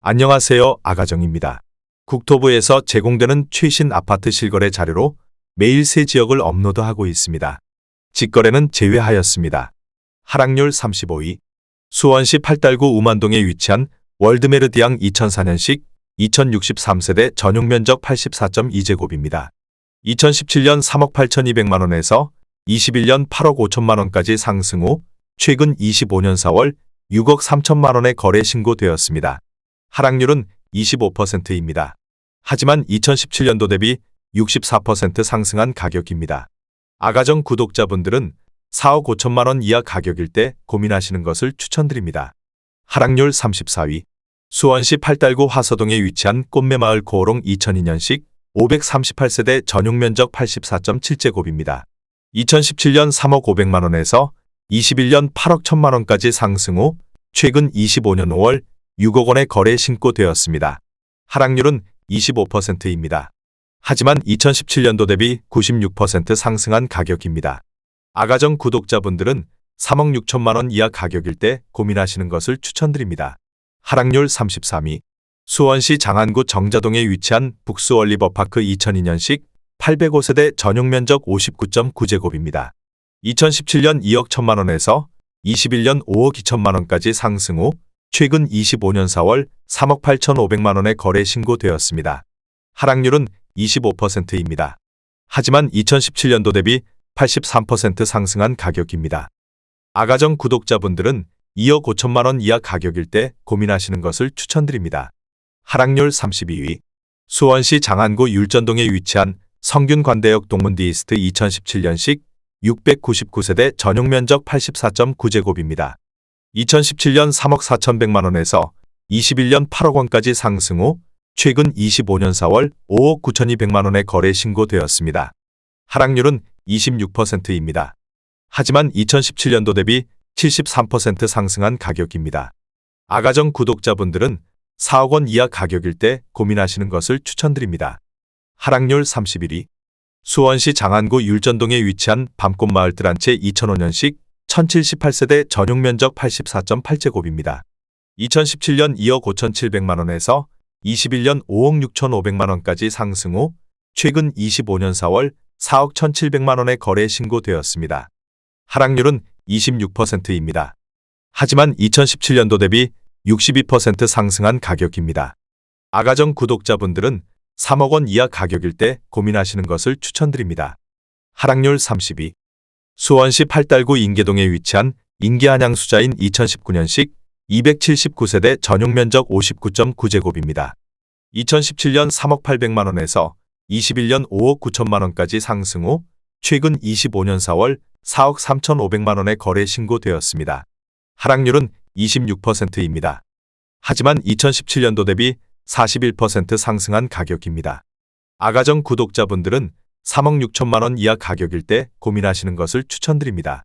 안녕하세요. 아가정입니다. 국토부에서 제공되는 최신 아파트 실거래 자료로 매일 새 지역을 업로드하고 있습니다. 직거래는 제외하였습니다. 하락률 35위. 수원시 팔달구 우만동에 위치한 월드메르디앙 2004년식 2063세대 전용 면적 84.2제곱입니다. 2017년 3억 8,200만원에서 21년 8억 5천만원까지 상승 후 최근 25년 4월 6억 3천만원에 거래 신고되었습니다. 하락률은 25%입니다. 하지만 2017년도 대비 64% 상승한 가격입니다. 아가정 구독자분들은 4억 5천만원 이하 가격일 때 고민하시는 것을 추천드립니다. 하락률 34위. 수원시 팔달구 화서동에 위치한 꽃매마을 고호롱 2002년식 538세대 전용 면적 84.7제곱입니다. 2017년 3억 500만원에서 21년 8억 1천만원까지 상승 후 최근 25년 5월 6억 원에 거래 신고되었습니다. 하락률은 25%입니다. 하지만 2017년도 대비 96% 상승한 가격입니다. 아가정 구독자분들은 3억 6천만 원 이하 가격일 때 고민하시는 것을 추천드립니다. 하락률 33위. 수원시 장안구 정자동에 위치한 북수월리버파크 2002년식 805세대 전용 면적 59.9제곱입니다. 2017년 2억 1천만 원에서 21년 5억 2천만 원까지 상승 후 최근 25년 4월 3억 8,500만 원에 거래 신고되었습니다. 하락률은 25%입니다. 하지만 2017년도 대비 83% 상승한 가격입니다. 아가정 구독자분들은 2억 5천만 원 이하 가격일 때 고민하시는 것을 추천드립니다. 하락률 32위. 수원시 장안구 율전동에 위치한 성균관대역 동문디이스트 2017년식 699세대 전용 면적 84.9제곱입니다. 2017년 3억 4,100만 원에서 21년 8억 원까지 상승 후 최근 25년 4월 5억 9,200만 원에 거래 신고되었습니다. 하락률은 26%입니다. 하지만 2017년도 대비 73% 상승한 가격입니다. 아가정 구독자분들은 4억 원 이하 가격일 때 고민하시는 것을 추천드립니다. 하락률 31위. 수원시 장안구 율전동에 위치한 밤꽃마을 뜰한채 2005년식 1078세대 전용 면적 84.8제곱입니다. 2017년 2억 5,700만 원에서 21년 5억 6,500만 원까지 상승 후 최근 25년 4월 4억 1,700만 원에 거래 신고되었습니다. 하락률은 26%입니다. 하지만 2017년도 대비 62% 상승한 가격입니다. 아가정 구독자분들은 3억 원 이하 가격일 때 고민하시는 것을 추천드립니다. 하락률 32. 수원시 팔달구 인계동에 위치한 인계한양수자인 2019년식 279세대 전용 면적 59.9제곱입니다. 2017년 3억 800만 원에서 21년 5억 9천만 원까지 상승 후 최근 25년 4월 4억 3,500만 원에 거래 신고되었습니다. 하락률은 26%입니다. 하지만 2017년도 대비 41% 상승한 가격입니다. 아가정 구독자분들은 3억 6천만 원 이하 가격일 때 고민하시는 것을 추천드립니다.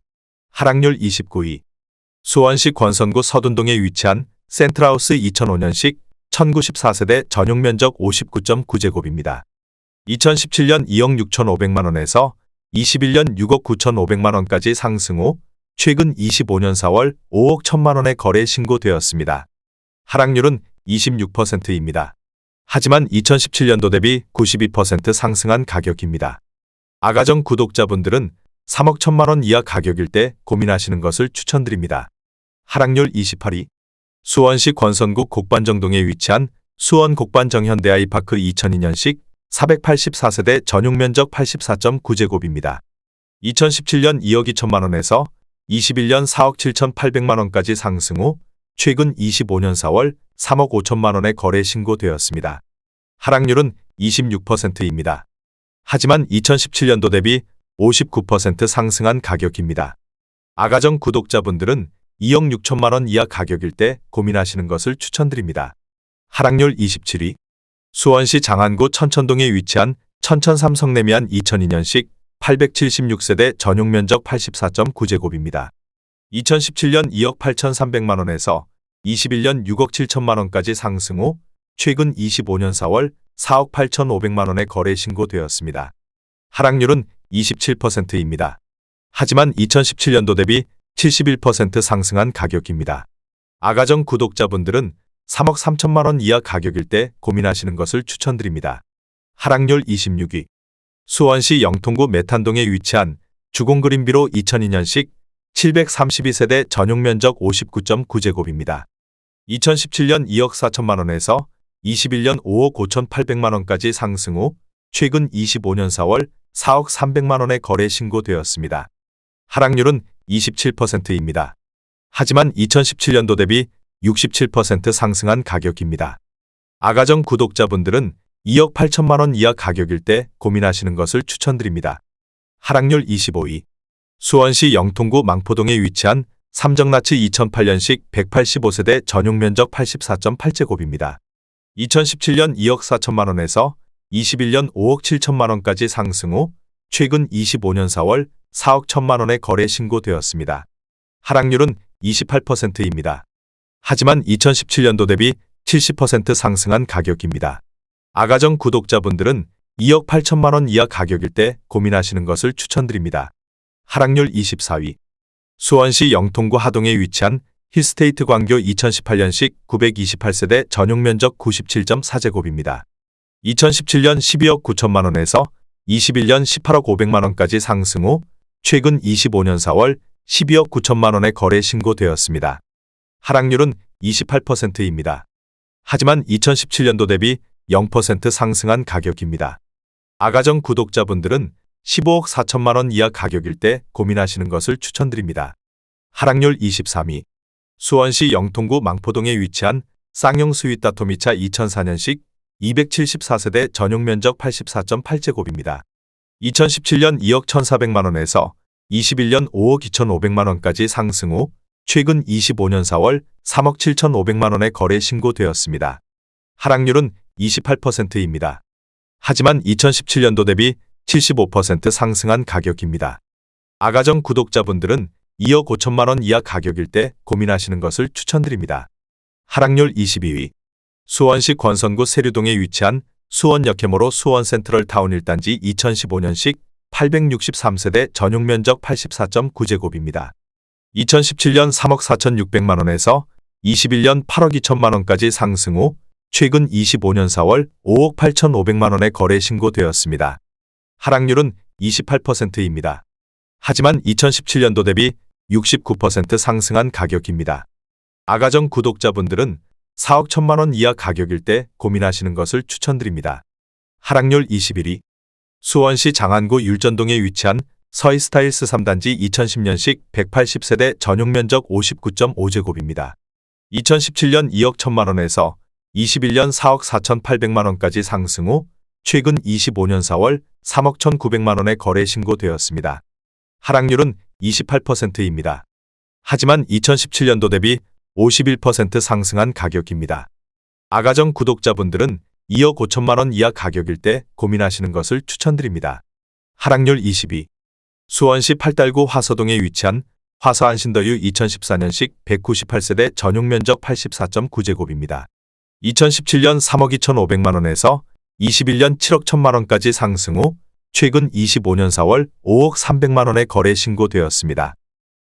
하락률 29위. 수원시 권선구 서둔동에 위치한 센트라우스 2005년식 1094세대 전용 면적 59.9제곱입니다. 2017년 2억 6,500만 원에서 21년 6억 9,500만 원까지 상승 후 최근 25년 4월 5억 1천만 원에 거래 신고되었습니다. 하락률은 26%입니다. 하지만 2017년도 대비 92% 상승한 가격입니다. 아가정 구독자분들은 3억 1천만 원 이하 가격일 때 고민하시는 것을 추천드립니다. 하락률 28위. 수원시 권선구 곡반정동에 위치한 수원 곡반정현대아이파크 2002년식 484세대 전용 면적 84.9제곱입니다. 2017년 2억 2천만 원에서 21년 4억 7,800만 원까지 상승 후 최근 25년 4월 3억 5천만 원에 거래 신고되었습니다. 하락률은 26%입니다. 하지만 2017년도 대비 59% 상승한 가격입니다. 아가정 구독자분들은 2억 6천만 원 이하 가격일 때 고민하시는 것을 추천드립니다. 하락률 27위. 수원시 장안구 천천동에 위치한 천천 삼성레미안 2002년식 876세대 전용 면적 84.9제곱입니다. 2017년 2억 8,300만 원에서 21년 6억 7천만 원까지 상승 후 최근 25년 4월 4억 8,500만 원에 거래 신고되었습니다. 하락률은 27%입니다. 하지만 2017년도 대비 71% 상승한 가격입니다. 아가정 구독자분들은 3억 3천만 원 이하 가격일 때 고민하시는 것을 추천드립니다. 하락률 26위. 수원시 영통구 메탄동에 위치한 주공그린비로 2002년식 732세대 전용 면적 59.9제곱입니다. 2017년 2억 4천만 원에서 21년 5억 5천8백만 원까지 상승 후 최근 25년 4월 4억 3백만 원에 거래 신고되었습니다. 하락률은 27%입니다. 하지만 2017년도 대비 67% 상승한 가격입니다. 아가정 구독자분들은 2억 8천만 원 이하 가격일 때 고민하시는 것을 추천드립니다. 하락률 25위. 수원시 영통구 망포동에 위치한 삼정라츠 2008년식 185세대 전용 면적 84.8제곱입니다. 2017년 2억 4천만 원에서 21년 5억 7천만 원까지 상승 후 최근 25년 4월 4억 1천만 원에 거래 신고되었습니다. 하락률은 28%입니다. 하지만 2017년도 대비 70% 상승한 가격입니다. 아가정 구독자분들은 2억 8천만 원 이하 가격일 때 고민하시는 것을 추천드립니다. 하락률 24위. 수원시 영통구 하동에 위치한 힐스테이트 광교 2018년식 928세대 전용 면적 97.4제곱입니다. 2017년 12억 9천만 원에서 21년 18억 5백만 원까지 상승 후 최근 25년 4월 12억 9천만 원에 거래 신고되었습니다. 하락률은 28%입니다. 하지만 2017년도 대비 0% 상승한 가격입니다. 아가정 구독자분들은 15억 4천만 원 이하 가격일 때 고민하시는 것을 추천드립니다. 하락률 23위. 수원시 영통구 망포동에 위치한 쌍용 스윗다토미차 2004년식 274세대 전용 면적 84.8제곱입니다. 2017년 2억 1,400만 원에서 21년 5억 2,500만 원까지 상승 후 최근 25년 4월 3억 7,500만 원에 거래 신고되었습니다. 하락률은 28%입니다. 하지만 2017년도 대비 75% 상승한 가격입니다. 아가정 구독자분들은 2억 5천만 원 이하 가격일 때 고민하시는 것을 추천드립니다. 하락률 22위. 수원시 권선구 세류동에 위치한 수원역해모로 수원센트럴타운 1단지 2015년식 863세대 전용 면적 84.9제곱입니다. 2017년 3억 4,600만 원에서 21년 8억 2천만 원까지 상승 후 최근 25년 4월 5억 8,500만 원에 거래 신고되었습니다. 하락률은 28%입니다. 하지만 2017년도 대비 69% 상승한 가격입니다. 아가정 구독자분들은 4억 1천만 원 이하 가격일 때 고민하시는 것을 추천드립니다. 하락률 21위. 수원시 장안구 율전동에 위치한 서희스타일스 3단지 2010년식 180세대 전용 면적 59.5제곱입니다. 2017년 2억 1천만 원에서 21년 4억 4,800만 원까지 상승 후 최근 25년 4월 3억 1,900만 원에 거래 신고되었습니다. 하락률은 28%입니다. 하지만 2017년도 대비 51% 상승한 가격입니다. 아가정 구독자분들은 2억 5천만 원 이하 가격일 때 고민하시는 것을 추천드립니다. 하락률 20위. 수원시 팔달구 화서동에 위치한 화서안신더유 2014년식 198세대 전용 면적 84.9제곱입니다. 2017년 3억 2,500만 원에서 21년 7억 1천만 원까지 상승 후 최근 25년 4월 5억 300만 원에 거래 신고되었습니다.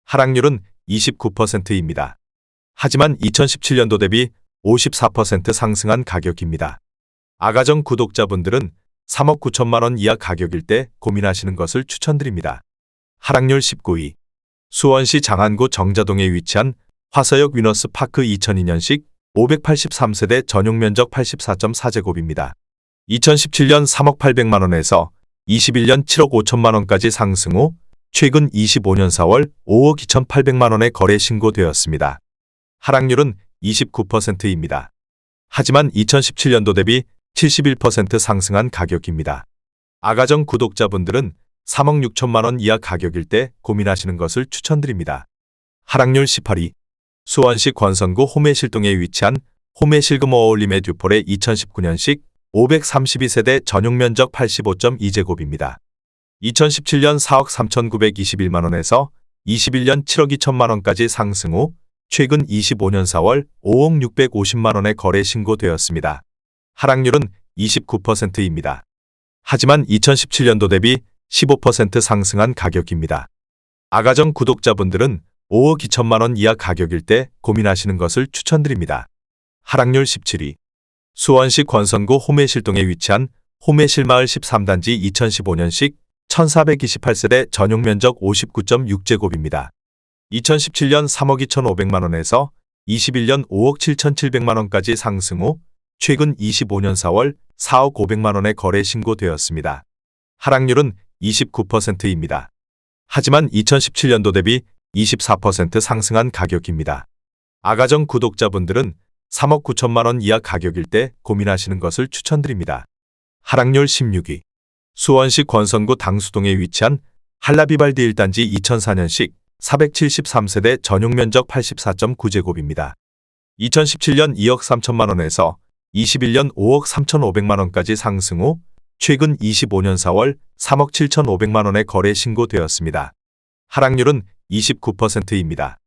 하락률은 29%입니다. 하지만 2017년도 대비 54% 상승한 가격입니다. 아가정 구독자분들은 3억 9천만 원 이하 가격일 때 고민하시는 것을 추천드립니다. 하락률 19위. 수원시 장안구 정자동에 위치한 화서역 위너스파크 2002년식 583세대 전용 면적 84.4제곱입니다. 2017년 3억 800만 원에서 21년 7억 5천만 원까지 상승 후 최근 25년 4월 5억 2,800만 원에 거래 신고되었습니다. 하락률은 29%입니다. 하지만 2017년도 대비 71% 상승한 가격입니다. 아가정 구독자분들은 3억 6천만 원 이하 가격일 때 고민하시는 것을 추천드립니다. 하락률 18위. 수원시 권선구 호매실동에 위치한 호매실금 어울림의 듀폴의 2019년식 532세대 전용 면적 85.2제곱입니다. 2017년 4억 3,921만 원에서 21년 7억 2천만 원까지 상승 후 최근 25년 4월 5억 650만 원에 거래 신고되었습니다. 하락률은 29%입니다. 하지만 2017년도 대비 15% 상승한 가격입니다. 아가정 구독자분들은 5억 2천만 원 이하 가격일 때 고민하시는 것을 추천드립니다. 하락률 17위. 수원시 권선구 호매실동에 위치한 호매실마을 13단지 2015년식 1428세대 전용면적 59.6제곱입니다. 2017년 3억 2,500만원에서 21년 5억 7,700만원까지 상승 후 최근 25년 4월 4억 500만원에 거래 신고되었습니다. 하락률은 29%입니다. 하지만 2017년도 대비 24% 상승한 가격입니다. 아가정 구독자분들은 3억 9천만원 이하 가격일 때 고민하시는 것을 추천드립니다. 하락률 16위. 수원시 권선구 당수동에 위치한 한라비발디 1단지 2004년식 473세대 전용면적 84.9제곱입니다. 2017년 2억 3천만원에서 21년 5억 3,500만원까지 상승 후 최근 25년 4월 3억 7,500만원에 거래 신고되었습니다. 하락률은 29%입니다.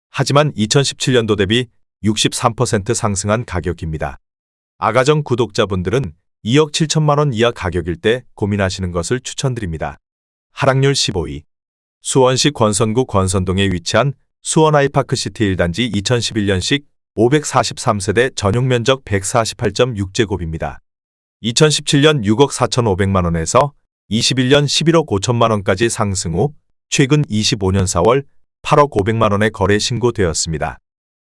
하지만 2017년도 대비 63% 상승한 가격입니다. 아가정 구독자분들은 2억 7천만원 이하 가격일 때 고민하시는 것을 추천드립니다. 하락률 15위. 수원시 권선구 권선동에 위치한 수원아이파크시티 1단지 2011년식 543세대 전용면적 148.6제곱입니다. 2017년 6억 4,500만원에서 21년 11억 5천만원까지 상승 후 최근 25년 4월 8억 500만원에 거래 신고되었습니다.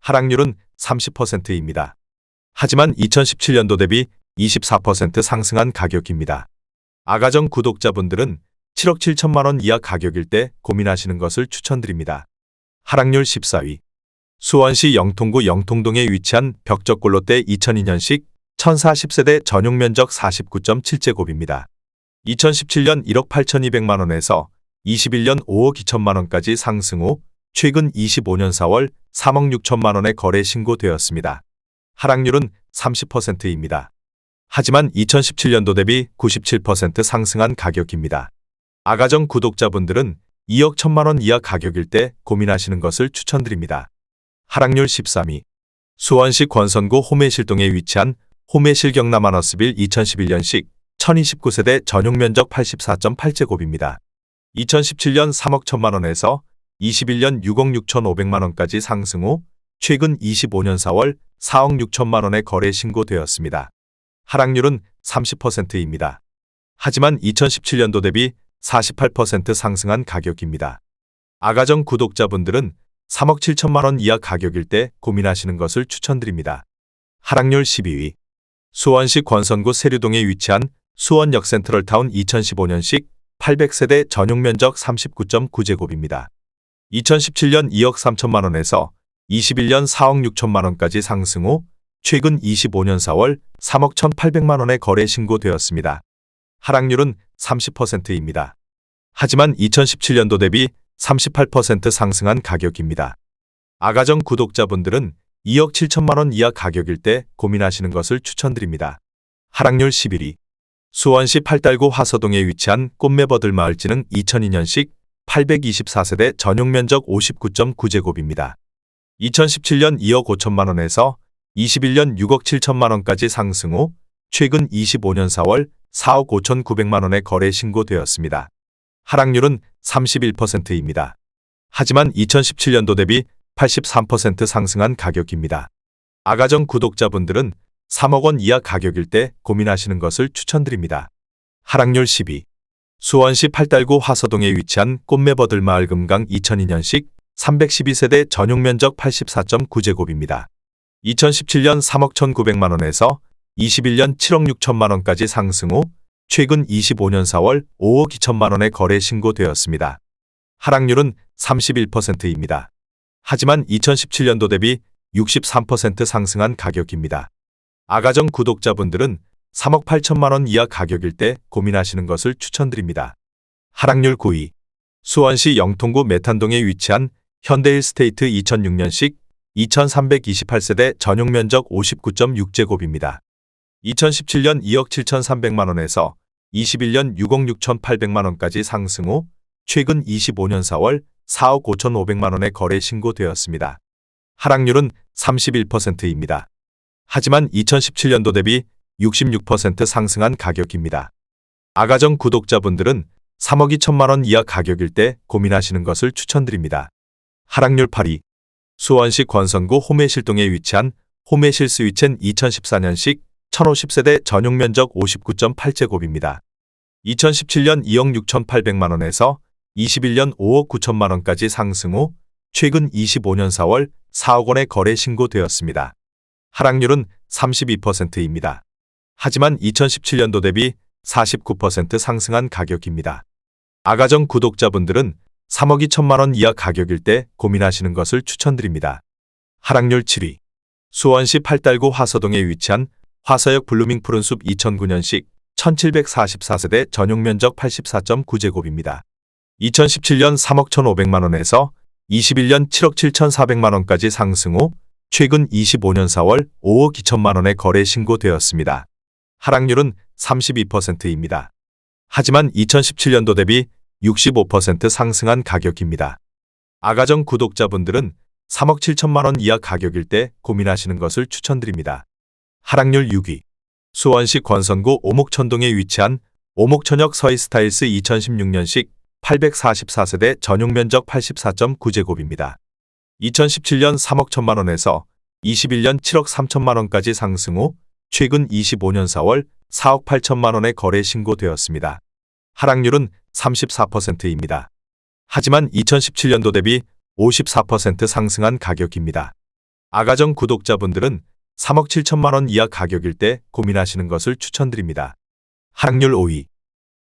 하락률은 30%입니다. 하지만 2017년도 대비 24% 상승한 가격입니다. 아가정 구독자분들은 7억 7천만원 이하 가격일 때 고민하시는 것을 추천드립니다. 하락률 14위. 수원시 영통구 영통동에 위치한 벽적골로떼 2002년식 1040세대 전용면적 49.7제곱입니다. 2017년 1억 8,200만원에서 21년 5억 2천만원까지 상승 후 최근 25년 4월 3억 6천만원에 거래 신고되었습니다. 하락률은 30%입니다. 하지만 2017년도 대비 97% 상승한 가격입니다. 아가정 구독자분들은 2억 1천만원 이하 가격일 때 고민하시는 것을 추천드립니다. 하락률 13위. 수원시 권선구 호매실동에 위치한 호매실 경남아너스빌 2011년식 1029세대 전용면적 84.8제곱입니다. 2017년 3억 1천만원에서 21년 6억 6,500만원까지 상승 후 최근 25년 4월 4억 6천만원에 거래 신고되었습니다. 하락률은 30%입니다. 하지만 2017년도 대비 48% 상승한 가격입니다. 아가정 구독자분들은 3억 7천만원 이하 가격일 때 고민하시는 것을 추천드립니다. 하락률 12위. 수원시 권선구 세류동에 위치한 수원역 센트럴타운 2015년식 800세대 전용면적 39.9제곱입니다. 2017년 2억 3천만원에서 21년 4억 6천만원까지 상승 후 최근 25년 4월 3억 1,800만원에 거래 신고되었습니다. 하락률은 30%입니다. 하지만 2017년도 대비 38% 상승한 가격입니다. 아가정 구독자분들은 2억 7천만원 이하 가격일 때 고민하시는 것을 추천드립니다. 하락률 11위. 수원시 팔달구 화서동에 위치한 꽃매버들 마을지능 2002년식 824세대 전용면적 59.9제곱입니다. 2017년 2억 5천만원에서 21년 6억 7천만원까지 상승 후 최근 25년 4월 4억 5,900만원에 거래 신고되었습니다. 하락률은 31%입니다. 하지만 2017년도 대비 83% 상승한 가격입니다. 아가정 구독자분들은 3억 원 이하 가격일 때 고민하시는 것을 추천드립니다. 하락률 10위. 수원시 팔달구 화서동에 위치한 꽃매버들 마을 금강 2002년식 312세대 전용면적 84.9제곱입니다. 2017년 3억 1,900만원에서 21년 7억 6천만원까지 상승 후 최근 25년 4월 5억 2천만원에 거래 신고되었습니다. 하락률은 31%입니다. 하지만 2017년도 대비 63% 상승한 가격입니다. 아가정 구독자분들은 3억 8천만원 이하 가격일 때 고민하시는 것을 추천드립니다. 하락률 9위. 수원시 영통구 메탄동에 위치한 현대일스테이트 2006년식 2328세대 전용면적 59.6제곱입니다. 2017년 2억 7,300만원에서 21년 6억 6,800만원까지 상승 후 최근 25년 4월 4억 5,500만원에 거래 신고되었습니다. 하락률은 31%입니다. 하지만 2017년도 대비 66% 상승한 가격입니다. 아가정 구독자분들은 3억 2천만원 이하 가격일 때 고민하시는 것을 추천드립니다. 하락률 8위. 수원시 권선구 호매실동에 위치한 홈메실 스위첸 2014년식 1050세대 전용 면적 59.8제곱입니다. 2017년 2억 6,800만원에서 21년 5억 9천만원까지 상승 후 최근 25년 4월 4억 원에 거래 신고되었습니다. 하락률은 32%입니다. 하지만 2017년도 대비 49% 상승한 가격입니다. 아가정 구독자분들은 3억 2천만 원 이하 가격일 때 고민하시는 것을 추천드립니다. 하락률 7위. 수원시 팔달구 화서동에 위치한 화서역 블루밍 푸른숲 2009년식 1744세대 전용 면적 84.9제곱입니다. 2017년 3억 1,500만 원에서 21년 7억 7,400만 원까지 상승 후 최근 25년 4월 5억 2천만 원에 거래 신고되었습니다. 하락률은 32%입니다. 하지만 2017년도 대비 65% 상승한 가격입니다. 아가정 구독자분들은 3억 7천만 원 이하 가격일 때 고민하시는 것을 추천드립니다. 하락률 6위. 수원시 권선구 오목천동에 위치한 오목천역 서희스타일스 2016년식 844세대 전용 면적 84.9제곱입니다. 2017년 3억 1천만 원에서 21년 7억 3천만 원까지 상승 후 최근 25년 4월 4억 8천만 원에 거래 신고되었습니다. 하락률은 34%입니다. 하지만 2017년도 대비 54% 상승한 가격입니다. 아가정 구독자분들은 3억 7천만 원 이하 가격일 때 고민하시는 것을 추천드립니다. 하락률 5위.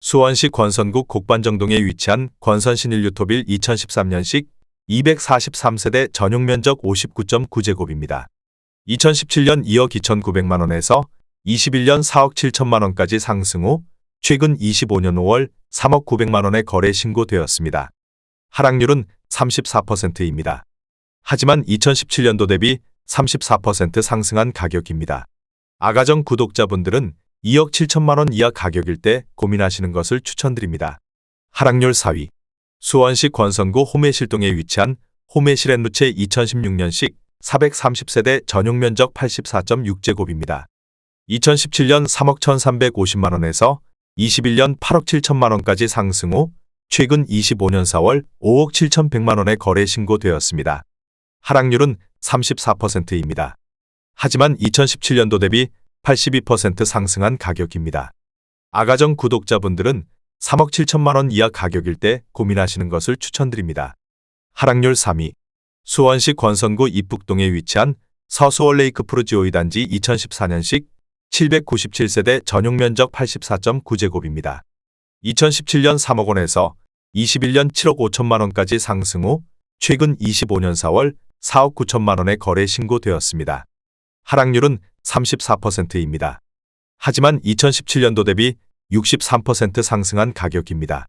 수원시 권선구 곡반정동에 위치한 권선신일유토빌 2013년식 243세대 전용 면적 59.9제곱입니다. 2017년 2억 2,900만 원에서 21년 4억 7천만 원까지 상승 후 최근 25년 5월 3억 900만 원에 거래 신고되었습니다. 하락률은 34%입니다. 하지만 2017년도 대비 34% 상승한 가격입니다. 아가정 구독자분들은 2억 7천만 원 이하 가격일 때 고민하시는 것을 추천드립니다. 하락률 4위. 수원시 권선구 홈메실동에 위치한 홈메실앤루체 2016년식 430세대 전용 면적 84.6제곱입니다. 2017년 3억 1,350만 원에서 21년 8억 7천만 원까지 상승 후 최근 25년 4월 5억 7,100만 원에 거래 신고되었습니다. 하락률은 34%입니다. 하지만 2017년도 대비 82% 상승한 가격입니다. 아가정 구독자분들은 3억 7천만 원 이하 가격일 때 고민하시는 것을 추천드립니다. 하락률 3위. 수원시 권선구 이북동에 위치한 서수월레이크 프루지오이 단지 2014년식 797세대 전용 면적 84.9제곱입니다. 2017년 3억 원에서 21년 7억 5천만 원까지 상승 후 최근 25년 4월 4억 9천만 원에 거래 신고되었습니다. 하락률은 34%입니다. 하지만 2017년도 대비 63% 상승한 가격입니다.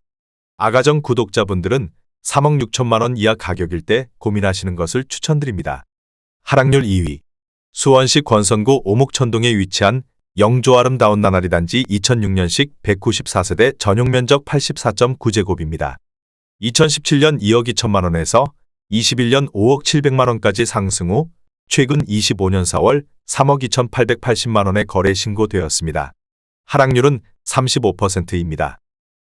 아가정 구독자분들은 3억 6천만 원 이하 가격일 때 고민하시는 것을 추천드립니다. 하락률 2위. 수원시 권선구 오목천동에 위치한 영조 아름다운 나날이 단지 2006년식 194세대 전용 면적 84.9제곱입니다. 2017년 2억 2천만 원에서 21년 5억 700만 원까지 상승 후 최근 25년 4월 3억 2,880만 원에 거래 신고되었습니다. 하락률은 35%입니다.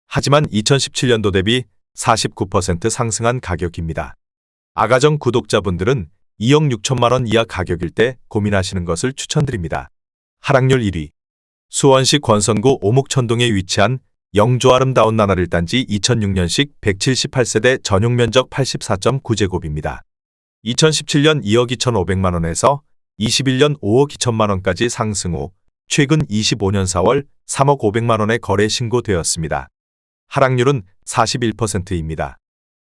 하지만 2017년도 대비 49% 상승한 가격입니다. 아가정 구독자분들은 2억 6천만 원 이하 가격일 때 고민하시는 것을 추천드립니다. 하락률 1위. 수원시 권선구 오목천동에 위치한 영조 아름다운 나날을 단지 2006년식 178세대 전용 면적 84.9제곱입니다. 2017년 2억 2,500만 원에서 21년 5억 2천만 원까지 상승 후 최근 25년 4월 3억 500만 원에 거래 신고되었습니다. 하락률은 41%입니다.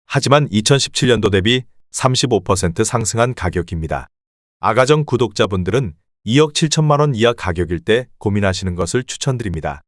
하지만 2017년도 대비 35% 상승한 가격입니다. 아가정 구독자분들은 2억 7천만 원 이하 가격일 때 고민하시는 것을 추천드립니다.